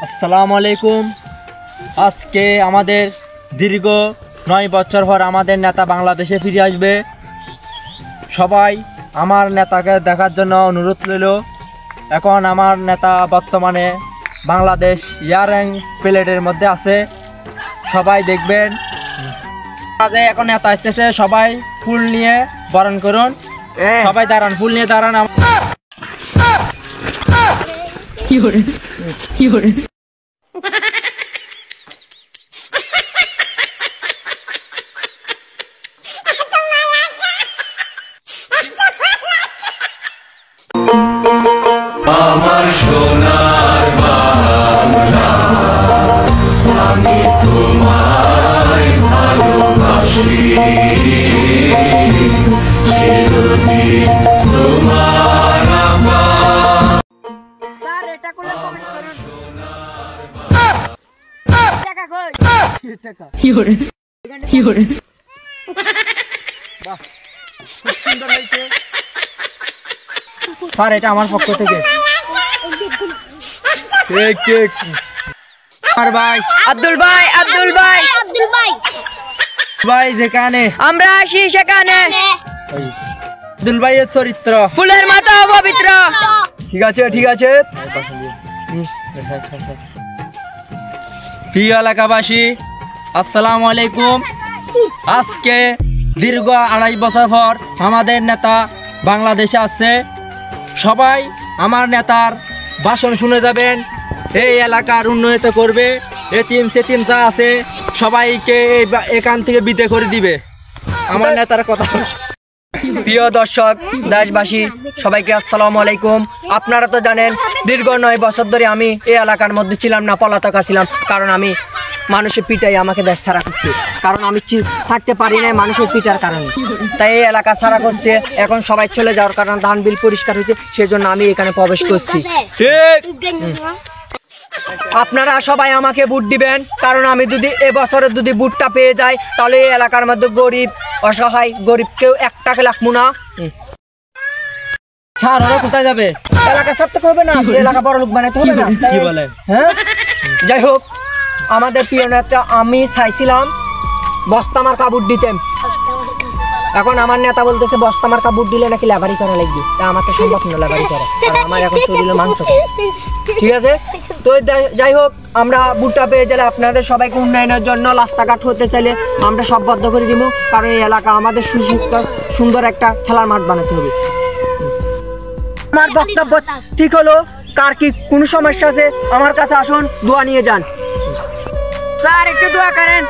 আসসালামু আলাইকুম। আজকে আমাদের দীর্ঘ 9 বছর পর আমাদের নেতা বাংলাদেশে ফিরে আসবে। সবাই আমার নেতাকে দেখার জন্য অনুরোধ রইল। এখন আমার নেতা বর্তমানে বাংলাদেশ ইয়ারিং প্লেটের মধ্যে আছে, সবাই দেখবেন। এখন নেতা এসেছে, সবাই ফুল নিয়ে বরণ করুন। সবাই দাঁড়ান, ফুল নিয়ে দাঁড়ান। কি করে আমার সোনার বাংলা, আমি তোমায় ভালোবাসি, চিরদিন তোমার আমার। স্যার এটা কোলে কমেন্ট করুন। টাকা কই? টাকা কি করে বাহ, খুব সুন্দর হয়েছে স্যার, এটা আমার পক্ষ থেকে। ঠিক ঠিক আর ভাই আব্দুল ভাই ভাই যেখানে আমরা আসি সেখানে আব্দুল ভাইয়ের চরিত্র ফুলের মতো পবিত্র। ঠিক আছে ঠিক আছে। প্রিয় এলাকাবাসী, আসসালামু আলাইকুম। আজকে দীর্ঘ 2.5 বছর পর আমাদের নেতা বাংলাদেশে আসছে। সবাই আমার নেতার ভাষণ শুনে যাবেন। এই এলাকার উন্নয়ন করবে, এতিম সেতিম যা আছে সবাইকে এখান থেকে বিদায় করে দিবে আমার নেতার কথা। প্রিয় দর্শক দেশবাসী, সবাইকে আসসালামু আলাইকুম। আপনারা তো জানেন দীর্ঘ 9 বছর ধরে আমি এই এলাকার মধ্যে ছিলাম না, পলাতক ছিলাম। কারণ আমি মানুষের পিটাই আমাকে দেশ ছাড়া করছে, কারণ আমি থাকতে পারি না মানুষের পিটার কারণে। তাই এই এলাকা ছাড়া করছে। এখন সবাই চলে যাওয়ার কারণে ধান বিল পরিষ্কার হয়েছে, সেজন্য আমি এখানে প্রবেশ করছি। ঠিক, আপনারা সবাই আমাকে ভোট দিবেন। কারণ আমি যদি এবছরে যদি ভোটটা পেয়ে যাই, তাহলে এই এলাকার মধ্যে গরিব অসহায় গরিব কেউ 1 টাকা লাগবো না। স্যার ওরা কোথায় যাবে? এলাকা ছাড়তে হবে না, এলাকা বড় লোক বানাতে হবে না। কি বলেন? হ্যাঁ, যাই হোক, আমাদের প্রিয় নেতা আমি চাইছিলাম বস্তামার কাপড় দিতেন। এখন আমার নেতা বলতেছে বস্তামার কাপড় দিলে নাকি লেবারি করা লাগবে। তা আমার তো সম্ভব না লেবারি করা, কারণ আমার এখন শরীরে মাংস খায়। ঠিক আছে, তো যাই হোক, আমরা ভোটটা পেয়ে গেলে আপনাদের সবাইকে উন্নয়নের জন্য রাস্তাঘাট হতে চাইলে আমরা সব বদ্ধ করে দিব। কারণ এই এলাকা আমাদের সুন্দর একটা খেলার মাঠ বানাতে হবে। আমার বক্তব্য ঠিক হলো। কার কি কোনো সমস্যা আছে আমার কাছে আসুন, দোয়া নিয়ে যান। স্যার একটু দোয়া করেন।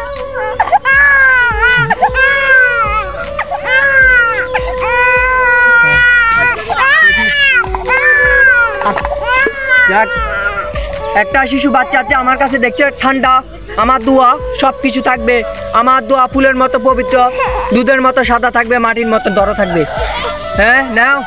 একটা শিশু বাচ্চা আছে আমার কাছে, দেখছে ঠান্ডা। আমার দোয়া সব কিছু থাকবে। আমার দোয়া ফুলের মতো পবিত্র, দুধের মতো সাদা থাকবে, মাটির মতো দর থাকবে। হ্যাঁ নাও।